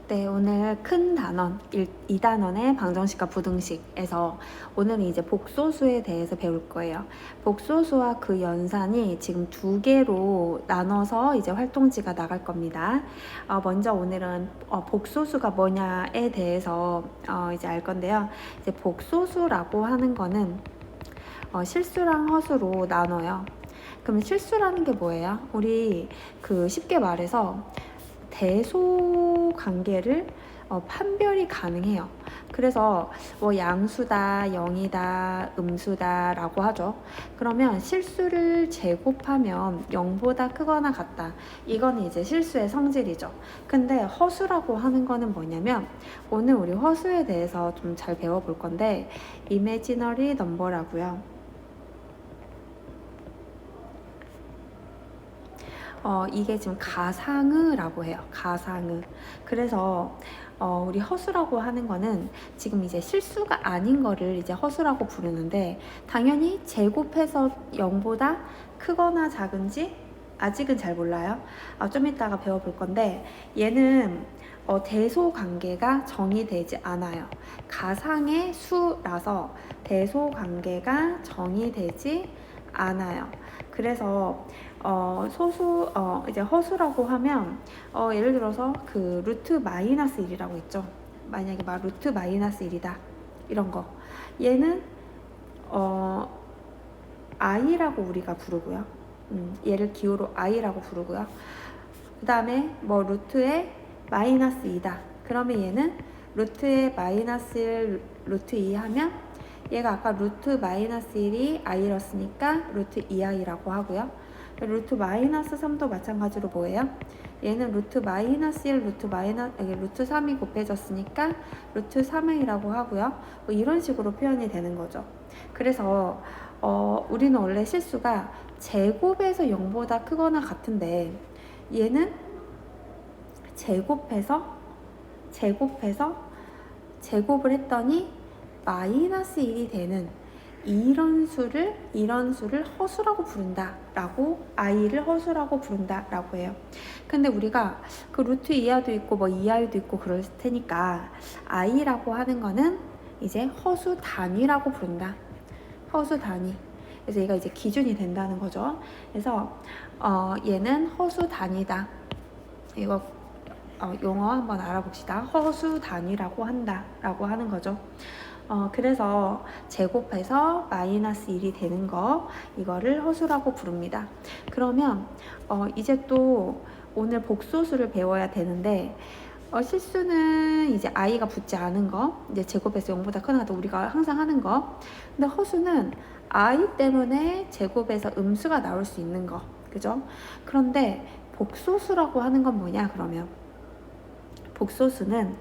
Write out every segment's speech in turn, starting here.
네, 오늘 큰 단원 2단원의 방정식과 부등식에서 오늘은 이제 복소수에 대해서 배울 거예요. 복소수와 그 연산이 지금 두 개로 나눠서 이제 활동지가 나갈 겁니다. 먼저 오늘은 복소수가 뭐냐에 대해서 이제 알 건데요. 이제 복소수라고 하는 거는 실수랑 허수로 나눠요. 그럼 실수라는 게 뭐예요? 우리 쉽게 말해서 대소 관계를 판별이 가능해요. 그래서 뭐 양수다, 0이다, 음수다 라고 하죠. 그러면 실수를 제곱하면 0보다 크거나 같다. 이거는 이제 실수의 성질이죠. 근데 허수라고 하는 거는 뭐냐면 오늘 우리 허수에 대해서 좀 잘 배워볼 건데 imaginary number라고요. 이게 지금 가상의라고 해요. 가상의. 그래서 우리 허수라고 하는 거는 지금 이제 실수가 아닌 거를 이제 허수라고 부르는데 당연히 제곱해서 0보다 크거나 작은지 아직은 잘 몰라요. 좀 이따가 배워볼 건데 얘는 대소 관계가 정의되지 않아요. 가상의 수라서 대소 관계가 정의되지 않아요. 그래서 이제 허수라고 하면 예를 들어서 그 루트 마이너스 1이라고 있죠. 만약에 막 루트 마이너스 1이다 이런 거 얘는 i라고 우리가 부르고요. 얘를 기호로 i라고 부르고요. 그 다음에 뭐 루트에 마이너스 2다 그러면 얘는 루트에 마이너스 1 루트 2 하면 얘가 아까 루트 마이너스 1이 i였으니까 루트 2i라고 하고요. 루트 마이너스 3도 마찬가지로 뭐예요? 얘는 루트 마이너스 1 루트 3이 곱해졌으니까 루트 3i라고 하고요. 뭐 이런 식으로 표현이 되는 거죠. 그래서 우리는 원래 실수가 제곱에서 0보다 크거나 같은데 얘는 제곱을 했더니 마이너스 1이 되는 이런 수를 허수라고 부른다 라고 i를 허수라고 부른다 라고 해요. 근데 우리가 그 루트 이하도 있고 뭐 이하도 있고 그럴 테니까 i라고 하는 거는 이제 허수 단위라고 부른다. 허수 단위. 그래서 얘가 이제 기준이 된다는 거죠. 그래서 얘는 허수 단위다. 이거 용어 한번 알아봅시다. 허수 단위라고 한다 라고 하는 거죠. 그래서 제곱해서 마이너스 1이 되는 거 이거를 허수라고 부릅니다. 그러면 이제 또 오늘 복소수를 배워야 되는데 실수는 이제 i가 붙지 않은 거 이제 제곱해서 0보다 크거나 같다 우리가 항상 하는 거. 근데 허수는 i 때문에 제곱해서 음수가 나올 수 있는 거 그죠? 그런데 복소수라고 하는 건 뭐냐 그러면 복소수는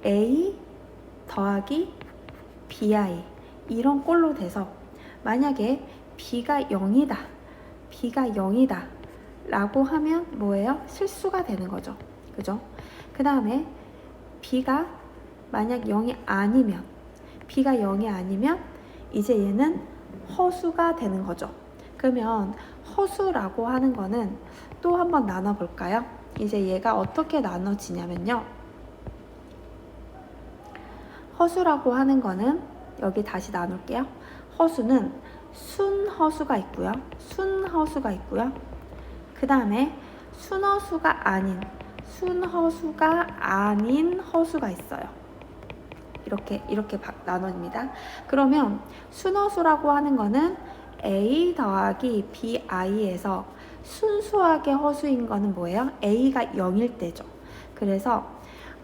a 더하기 bi 이런 꼴로 돼서 만약에 b가 0이다 라고 하면 뭐예요? 실수가 되는 거죠. 그죠? 그 다음에 b가 만약 0이 아니면 이제 얘는 허수가 되는 거죠. 그러면 허수라고 하는 거는 또 한번 나눠볼까요? 이제 얘가 어떻게 나눠지냐면요. 허수라고 하는 거는 여기 다시 나눌게요. 허수는 순허수가 있고요. 그 다음에 순허수가 아닌 허수가 있어요. 이렇게 나눠집니다. 그러면 순허수라고 하는 거는 a 더하기 bi에서 순수하게 허수인 거는 뭐예요? a가 0일 때죠. 그래서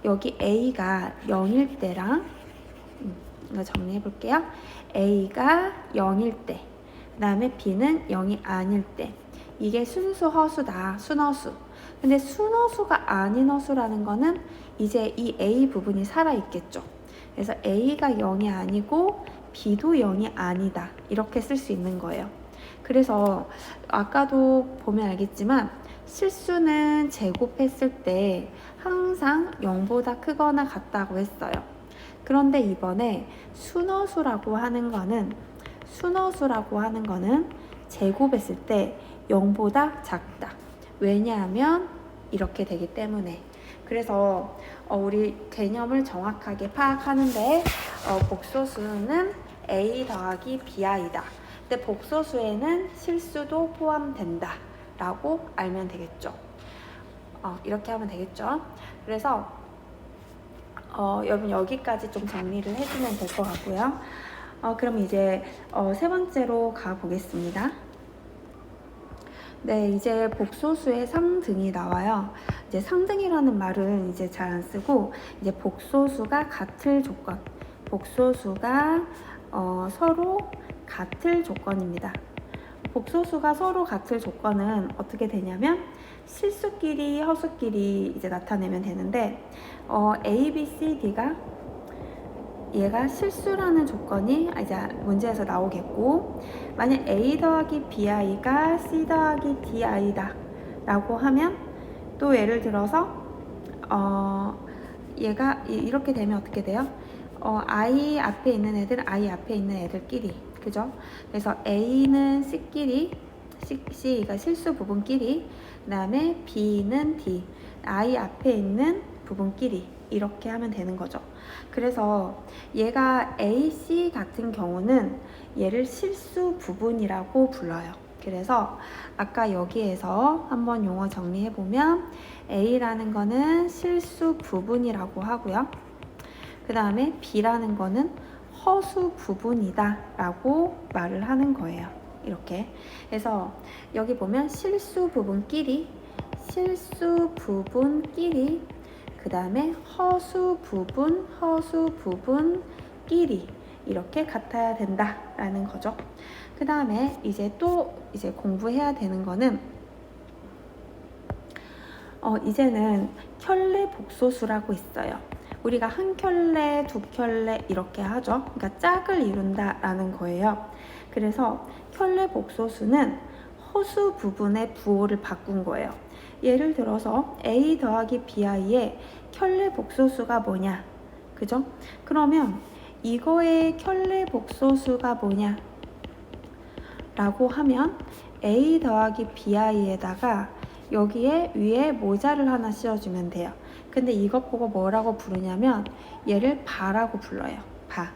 여기 a가 0일 때랑 이거 정리해 볼게요. a가 0일 때, 그 다음에 b는 0이 아닐 때 이게 순수 허수다. 순허수. 근데 순허수가 아닌 허수라는 거는 이제 이 a 부분이 살아있겠죠. 그래서 a가 0이 아니고 b도 0이 아니다 이렇게 쓸 수 있는 거예요. 그래서 아까도 보면 알겠지만 실수는 제곱했을 때 항상 0보다 크거나 같다고 했어요. 그런데 이번에 순허수라고 하는 거는 제곱했을 때 0보다 작다. 왜냐하면 이렇게 되기 때문에. 그래서 우리 개념을 정확하게 파악하는데 복소수는 A 더하기 BI다. 근데 복소수에는 실수도 포함된다 라고 알면 되겠죠. 이렇게 하면 되겠죠. 그래서 여러분 여기까지 좀 정리를 해주면 될 것 같고요. 그럼 이제 세 번째로 가보겠습니다. 네, 이제 복소수의 상등이 나와요. 이제 상등이라는 말은 이제 잘 안 쓰고, 이제 복소수가 같을 조건, 복소수가 서로 같을 조건입니다. 복소수가 서로 같을 조건은 어떻게 되냐면 실수끼리 허수끼리 이제 나타내면 되는데 A, B, C, D가 얘가 실수라는 조건이 이제 문제에서 나오겠고, 만약 A 더하기 BI가 C 더하기 DI다 라고 하면 또 예를 들어서 얘가 이렇게 되면 어떻게 돼요? I 앞에 있는 애들, I 앞에 있는 애들끼리, 그죠? 그래서 A는 C끼리, C가 실수 부분끼리, 그 다음에 B는 D, I 앞에 있는 부분끼리 이렇게 하면 되는 거죠. 그래서 얘가 A, C 같은 경우는 얘를 실수 부분이라고 불러요. 그래서 아까 여기에서 한번 용어 정리해보면 A라는 거는 실수 부분이라고 하고요. 그 다음에 B라는 거는 허수 부분이다 라고 말을 하는 거예요. 이렇게. 그래서 여기 보면 실수 부분끼리, 그 다음에 허수 부분끼리 이렇게 같아야 된다라는 거죠. 그 다음에 이제 공부해야 되는 거는 이제는 켤레 복소수라고 있어요. 우리가 한 켤레, 두 켤레 이렇게 하죠. 그러니까 짝을 이룬다라는 거예요. 그래서 켤레 복소수는 허수 부분의 부호를 바꾼 거예요. 예를 들어서 A 더하기 BI의 켤레 복소수가 뭐냐? 그죠? 그러면 이거의 켤레 복소수가 뭐냐? 라고 하면 A 더하기 BI에다가 여기에 위에 모자를 하나 씌워주면 돼요. 근데 이것 보고 뭐라고 부르냐면 얘를 바라고 불러요. 바.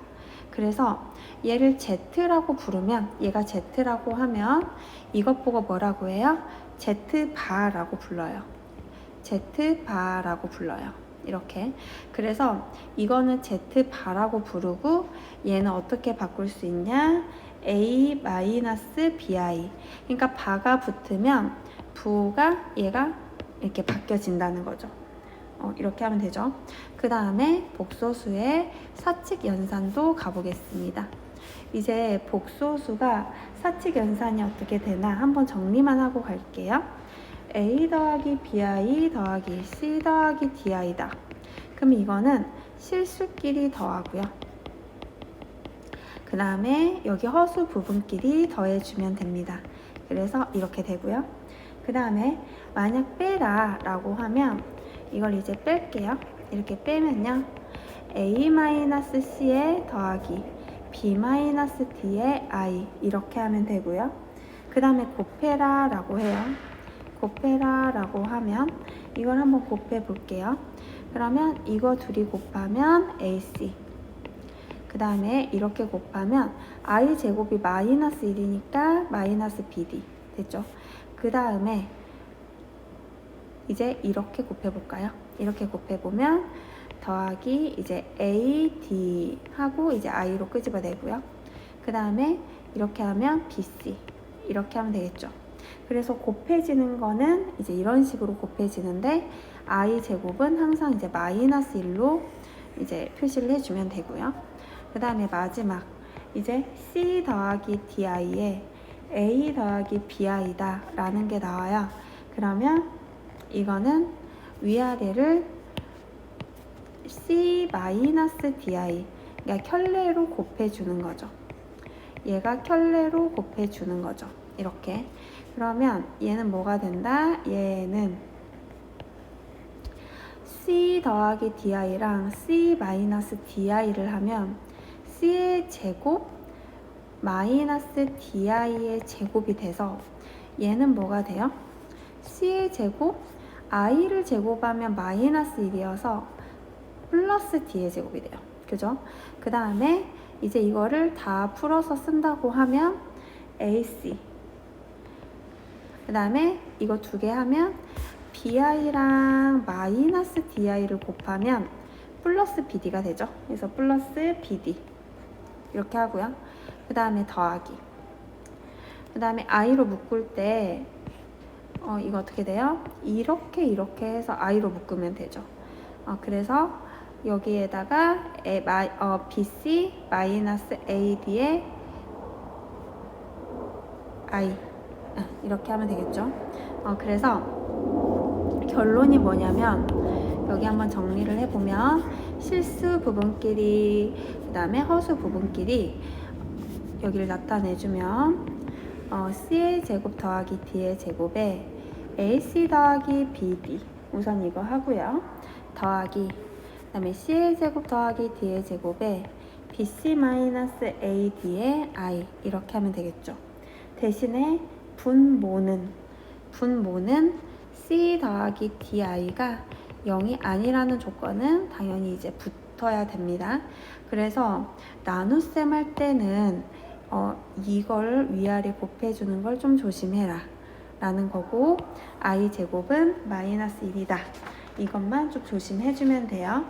그래서 얘를 Z라고 부르면, 얘가 Z라고 하면 이것 보고 뭐라고 해요? Z바라고 불러요. Z바라고 불러요. 이렇게. 그래서 이거는 Z바라고 부르고 얘는 어떻게 바꿀 수 있냐? A-BI. 그러니까 바가 붙으면 부호가 얘가 이렇게 바뀌어진다는 거죠. 이렇게 하면 되죠. 그 다음에 복소수의 사칙 연산도 가보겠습니다. 이제 복소수가 사칙 연산이 어떻게 되나 한번 정리만 하고 갈게요. A 더하기 BI 더하기 C 더하기 DI다. 그럼 이거는 실수끼리 더하고요. 그 다음에 여기 허수 부분끼리 더해주면 됩니다. 그래서 이렇게 되고요. 그 다음에 만약 빼라 라고 하면 이걸 이제 뺄게요. 이렇게 빼면요. A-C에 더하기 B-D에 I 이렇게 하면 되고요. 그 다음에 곱해라 라고 해요. 곱해라 라고 하면 이걸 한번 곱해 볼게요. 그러면 이거 둘이 곱하면 AC. 그 다음에 이렇게 곱하면 I 제곱이 마이너스 1이니까 마이너스 BD 됐죠? 그 다음에 이제 이렇게 곱해볼까요? 이렇게 곱해보면 더하기 이제 AD 하고 이제 I로 끄집어내고요. 그 다음에 이렇게 하면 BC 이렇게 하면 되겠죠. 그래서 곱해지는 거는 이제 이런 식으로 곱해지는데 I 제곱은 항상 이제 마이너스 1로 이제 표시를 해주면 되고요. 그 다음에 마지막 이제 C 더하기 DI에 A 더하기 BI다 라는 게 나와요. 그러면 이거는 위아래를 C-DI 그러니까 켤레로 곱해주는 거죠. 얘가 켤레로 곱해주는 거죠. 이렇게. 그러면 얘는 뭐가 된다? 얘는 C 더하기 DI랑 C-DI를 하면 C의 제곱 마이너스 DI의 제곱이 돼서 얘는 뭐가 돼요? C의 제곱 i를 제곱하면 마이너스 1이어서 플러스 d의 제곱이 돼요. 그죠? 그 다음에 이제 이거를 다 풀어서 쓴다고 하면 ac, 그 다음에 이거 두 개 하면 bi랑 마이너스 di를 곱하면 플러스 bd가 되죠. 그래서 플러스 bd 이렇게 하고요. 그 다음에 더하기, 그 다음에 i로 묶을 때 이거 어떻게 돼요? 이렇게 해서 i로 묶으면 되죠. 그래서 여기에다가 bc 마이너스 ad의 i 이렇게 하면 되겠죠. 그래서 결론이 뭐냐면 여기 한번 정리를 해보면 실수 부분끼리 그 다음에 허수 부분끼리 여기를 나타내주면 c의 제곱 더하기 d의 제곱에 ac 더하기 bd 우선 이거 하고요. 더하기 그 다음에 c의 제곱 더하기 d의 제곱에 bc 마이너스 ad의 i 이렇게 하면 되겠죠. 대신에 분모는 c 더하기 di가 0이 아니라는 조건은 당연히 이제 붙어야 됩니다. 그래서 나눗셈 할 때는 이걸 위아래 곱해주는 걸 좀 조심해라 라는 거고, i 제곱은 마이너스 1이다 이것만 좀 조심해주면 돼요.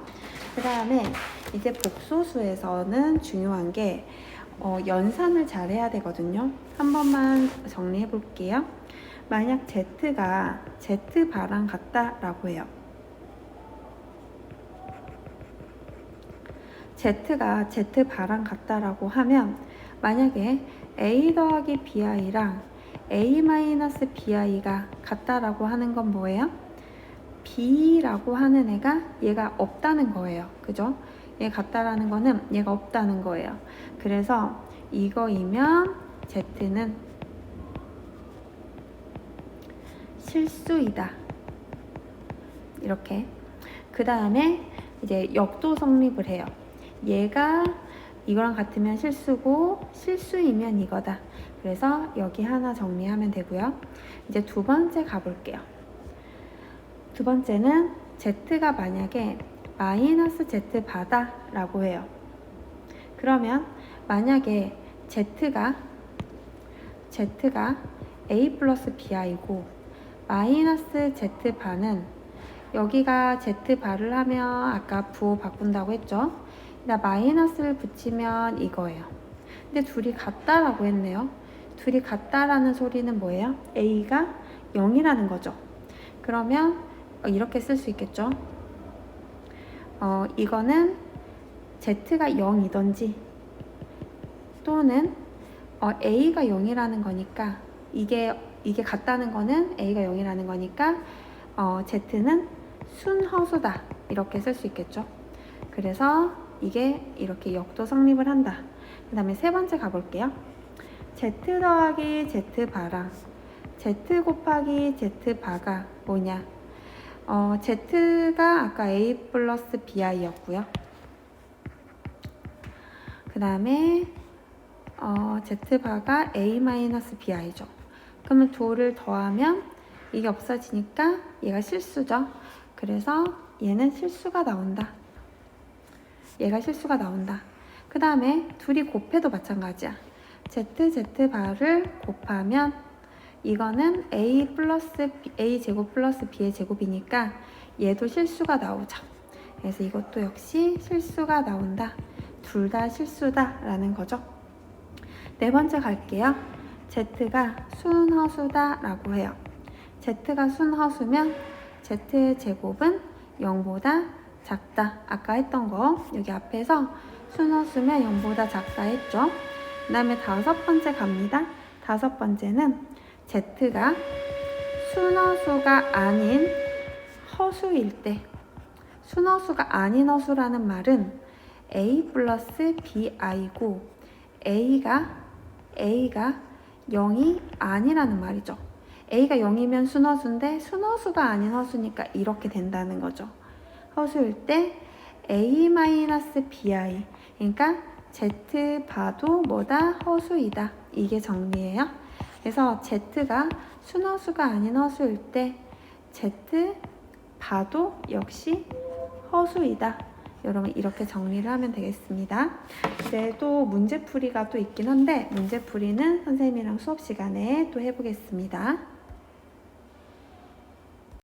그 다음에 이제 복소수에서는 중요한 게 연산을 잘 해야 되거든요. 한 번만 정리해 볼게요. 만약 z가 z바랑 같다라고 해요. z가 z바랑 같다라고 하면 만약에 a 더하기 bi랑 a 마이너스 bi가 같다라고 하는 건 뭐예요? b라고 하는 애가 얘가 없다는 거예요. 그죠? 얘 같다라는 거는 얘가 없다는 거예요. 그래서 이거이면 z는 실수이다. 이렇게. 그 다음에 이제 역도 성립을 해요. 얘가 이거랑 같으면 실수고 실수이면 이거다. 그래서 여기 하나 정리하면 되고요. 이제 두 번째 가볼게요. 두 번째는 z가 만약에 마이너스 z바다 라고 해요. 그러면 만약에 z가 a 플러스 bi고 마이너스 z바는 여기가 z바를 하면 아까 부호 바꾼다고 했죠. 마이너스를 붙이면 이거예요. 근데 둘이 같다라고 했네요. 둘이 같다라는 소리는 뭐예요? a가 0이라는 거죠. 그러면 이렇게 쓸 수 있겠죠. 이거는 z가 0이던지 또는 a가 0이라는 거니까 이게 같다는 거는 a가 0이라는 거니까 z는 순허수다 이렇게 쓸 수 있겠죠. 그래서 이게 이렇게 역도 성립을 한다. 그 다음에 세 번째 가볼게요. z 더하기 z바랑 z 곱하기 z바가 뭐냐? z가 아까 a 플러스 bi였고요. 그 다음에 z바가 a 마이너스 bi죠. 그러면 둘을 더하면 이게 없어지니까 얘가 실수죠. 그래서 얘는 실수가 나온다. 얘가 실수가 나온다. 그 다음에 둘이 곱해도 마찬가지야. z바를 곱하면 이거는 a 제곱 플러스 b의 제곱이니까 얘도 실수가 나오죠. 그래서 이것도 역시 실수가 나온다. 둘 다 실수다 라는 거죠. 네 번째 갈게요. z가 순허수다 라고 해요. z가 순허수면 z의 제곱은 0보다 작다. 아까 했던 거 여기 앞에서 순허수면 0보다 작다 했죠. 그 다음에 다섯 번째 갑니다. 다섯 번째는 z가 순허수가 아닌 허수일 때, 순허수가 아닌 허수라는 말은 a 플러스 bi고 a가 0이 아니라는 말이죠. a가 0이면 순허수인데 순허수가 아닌 허수니까 이렇게 된다는 거죠. 허수일 때 a 마이너스 bi, 그러니까 z바도 뭐다? 허수이다. 이게 정리예요. 그래서 z가 순허수가 아닌 허수일 때 Z 바도 역시 허수이다. 여러분 이렇게 정리를 하면 되겠습니다. 이제 또 문제풀이가 또 있긴 한데 문제풀이는 선생님이랑 수업 시간에 또 해보겠습니다.